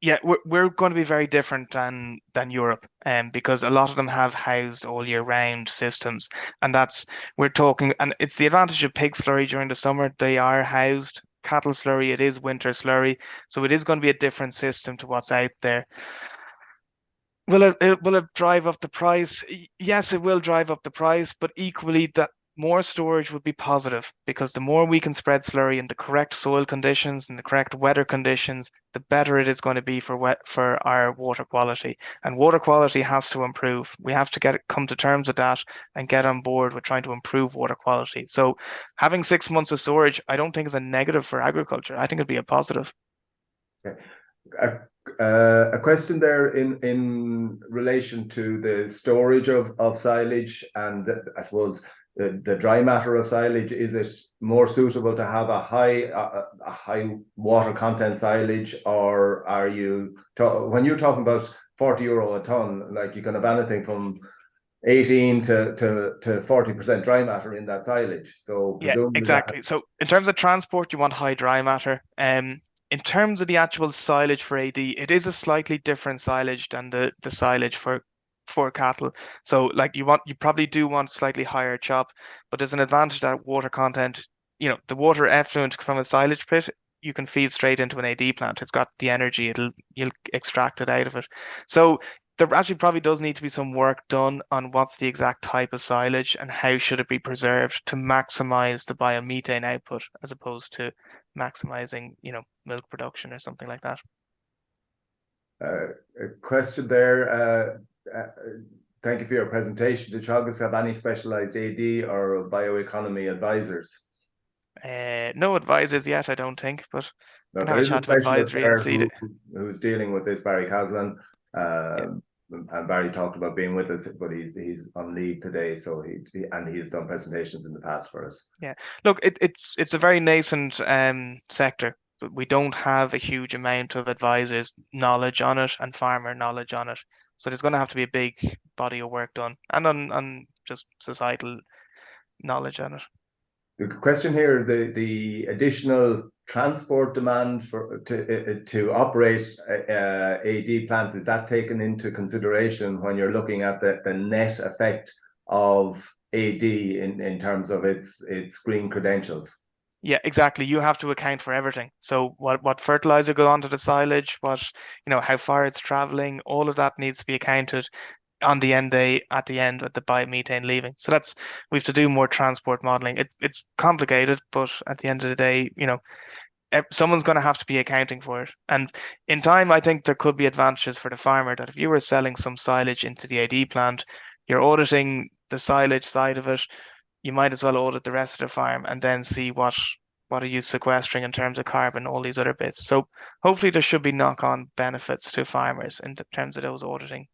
Yeah, we're going to be very different than Europe, because a lot of them have housed all year round systems, and we're talking, and it's the advantage of pig slurry during the summer. They are housed. Cattle slurry, it is winter slurry, so it is going to be a different system to what's out there. Will it drive up the price? Yes, it will drive up the price, but equally that more storage would be positive because the more we can spread slurry in the correct soil conditions and the correct weather conditions, the better it is going to be for our water quality. And water quality has to improve. We have to come to terms with that and get on board with trying to improve water quality. So having 6 months of storage, I don't think is a negative for agriculture. I think it'd be a positive.
Okay. A question there in relation to the storage of silage, and I suppose the dry matter of silage? Is it more suitable to have a high water content silage, or are you when you're talking about €40 a ton, like you can have anything from 18 to 40% dry matter in that silage. So
Yeah,
presumably
exactly. So in terms of transport, you want high dry matter. In terms of the actual silage for AD, it is a slightly different silage than the silage for cattle. So like you probably do want slightly higher chop, but there's an advantage that water content, the water effluent from a silage pit, you can feed straight into an AD plant. It's got the energy, you'll extract it out of it. So there actually probably does need to be some work done on what's the exact type of silage and how should it be preserved to maximize the biomethane output as opposed to maximizing, milk production or something like that.
a question there. Thank you for your presentation. Do Teagasc have any specialized AD or bioeconomy advisors?
No advisors yet, I don't think, but
No,
can
there
have a
is a
chat to
specialist
advisory and
there
see it.
who's dealing with this, Barry Caslin.
Yeah.
And Barry talked about being with us, but he's on leave today, so he's done presentations in the past for us.
Yeah, look, it's a very nascent sector, but we don't have a huge amount of advisors' knowledge on it and farmer knowledge on it. So there's going to have to be a big body of work done, and on just societal knowledge on it.
The question here: the additional transport demand to operate AD plants, is that taken into consideration when you're looking at the net effect of AD in terms of its green credentials?
Yeah, exactly. You have to account for everything. So what fertilizer go onto the silage, how far it's traveling, all of that needs to be accounted on the end day at the end with the biomethane leaving. So we have to do more transport modeling. It's complicated, but at the end of the day, someone's going to have to be accounting for it. And in time, I think there could be advantages for the farmer that if you were selling some silage into the AD plant, you're auditing the silage side of it. You might as well audit the rest of the farm and then see what are you sequestering in terms of carbon, all these other bits. So hopefully there should be knock-on benefits to farmers in terms of those auditing.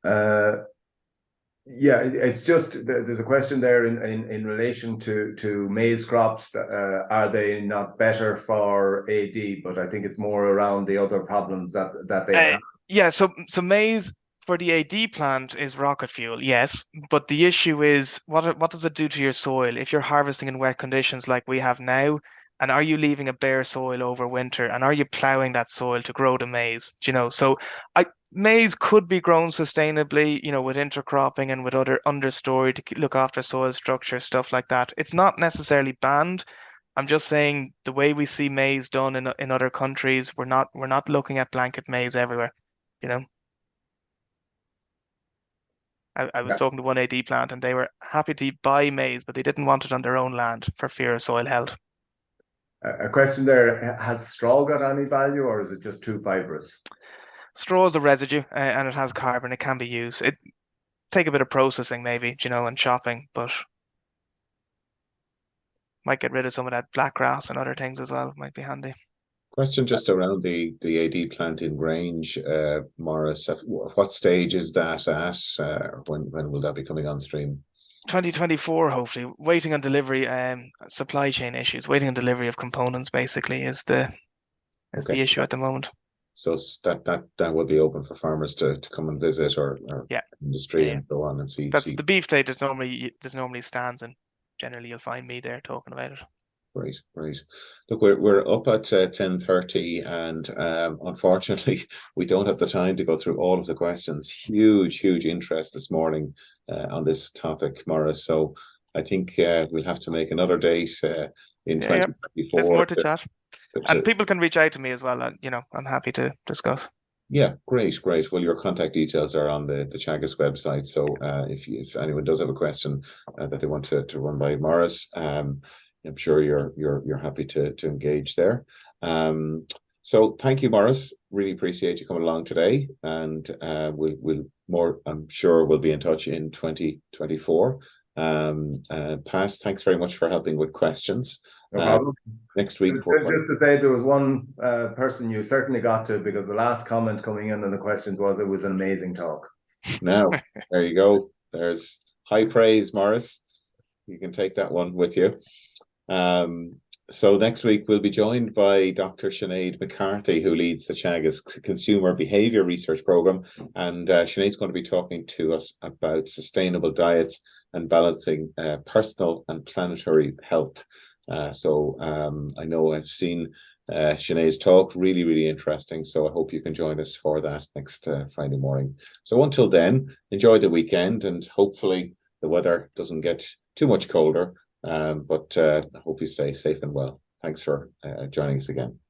Yeah, it's just there's a question there in relation to maize crops. Are they not better for AD? But I think it's more around the other problems that they have.
Yeah, so maize for the AD plant is rocket fuel, yes, but the issue is what does it do to your soil if you're harvesting in wet conditions like we have now? And are you leaving a bare soil over winter? And are you plowing that soil to grow the maize? So maize could be grown sustainably, with intercropping and with other understory to look after soil structure, stuff like that. It's not necessarily banned. I'm just saying the way we see maize done in other countries, we're not looking at blanket maize everywhere. I was talking to one AD plant and they were happy to buy maize, but they didn't want it on their own land for fear of soil health.
A question there: has straw got any value, or is it just too fibrous?
Straw is a residue, and it has carbon. It can be used. It take a bit of processing, maybe, and chopping, but might get rid of some of that black grass and other things as well. Might be handy.
Question just around the AD plant in Grange, Maurice. At what stage is that at? When will that be coming on stream?
2024, hopefully. Waiting on delivery, supply chain issues. Waiting on delivery of components basically is the issue at the moment.
So that will be open for farmers to come and visit or industry and so on and see.
That's the beef day. There's normally stands, and generally you'll find me there talking about it.
Great. Look, we're up at 10:30, and unfortunately, we don't have the time to go through all of the questions. Huge interest this morning on this topic, Maurice. So I think we'll have to make another date in 2024.
There's more to chat, and people can reach out to me as well. I'm happy to discuss.
Yeah, great. Well, your contact details are on the Teagasc website. So if anyone does have a question that they want to run by Maurice, I'm sure you're happy to engage there. So thank you, Maurice. Really appreciate you coming along today, and I'm sure we'll be in touch in 2024. Pat, thanks very much for helping with questions.
No problem.
Next week.
Just to say, there was one person you certainly got to, because the last comment coming in on the questions was it was an amazing talk.
Now, there you go. there's high praise, Maurice. You can take that one with you. So next week we'll be joined by Dr. Sinead McCarthy, who leads the Teagasc Consumer Behaviour Research Programme. And Sinead's going to be talking to us about sustainable diets and balancing personal and planetary health. I know I've seen Sinead's talk, really interesting. So I hope you can join us for that next Friday morning. So until then, enjoy the weekend, and hopefully the weather doesn't get too much colder. But I hope you stay safe and well. Thanks for joining us again.